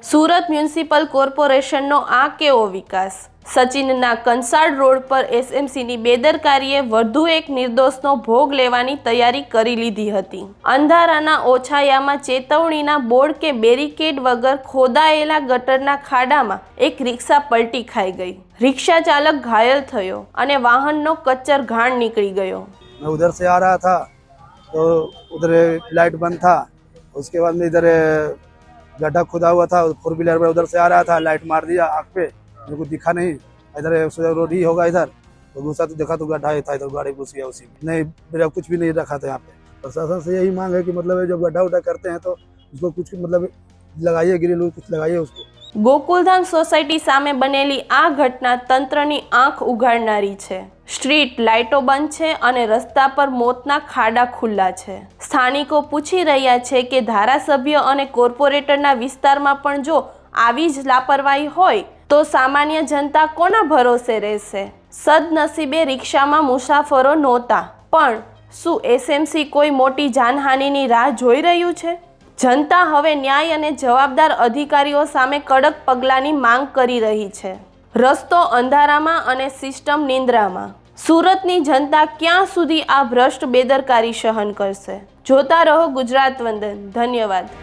Surat municipal કોર્પોરેશનનો આ કેવો વિકાસ? સચિનના Kansad road પર એસએમસીની બેદરકારીએ વધુ એક નિર્દોષનો ભોગ લેવાની તૈયારી કરી લીધી હતી. અંધારાના ઓછાયામાં ચેતવણીના બોર્ડ કે બેરિકેડ વગર ખોદાયેલા ગટરના ખાડામાં એક રિક્ષા પલટી ખાઈ ગઈ. રિક્ષા ચાલક ઘાયલ થયો અને વાહનનો કચ્ચર ઘાણ નીકળી ગયો. मैं उधर से आ रहा था तो उधर लाइट बंद था, उसके बाद में इधर गड्ढा खुदा हुआ था, फोर व्हीलर में उधर से आ रहा था, लाइट मार दिया आँख पे, मेरे को दिखा नहीं, इधर रोड ही होगा इधर, तो घुसा तो देखा तो गड्ढा ही था, इधर गाड़ी घुस गया उसी में। नहीं मेरा कुछ भी नहीं रखा था यहाँ पे। प्रशासन से यही मांग है कि मतलब जब गड्ढा उड्ढा करते हैं तो उसको कुछ मतलब लगाइए, ग्रिल कुछ लगाइए उसको। ગોકુલધામ સોસાયટી સામે બનેલી આ ઘટના તંત્રની આંખ ઉઘાડનારી છે. સ્ટ્રીટ લાઇટો બંધ છે અને રસ્તા પર મોતના ખાડા ખુલ્લા છે. સ્થાનિકો પૂછી રહ્યા છે કે ધારાસભ્ય અને કોર્પોરેટરના વિસ્તારમાં પણ જો આવી જ લાપરવાહી હોય તો સામાન્ય જનતા કોના ભરોસે રહેશે? સદનસીબે રિક્ષામાં મુસાફરો નહોતા, પણ શું એસએમસી કોઈ મોટી જાનહાનિની રાહ જોઈ રહ્યું છે? જનતા હવે ન્યાય અને જવાબદાર અધિકારીઓ સામે કડક પગલાંની માંગ કરી રહી છે. રસ્તો અંધારામાં અને સિસ્ટમ નિંદ્રામાં. સુરતની જનતા ક્યાં સુધી આ ભ્રષ્ટ બેદરકારી સહન કરશે? જોતા રહો ગુજરાત વંદન. ધન્યવાદ.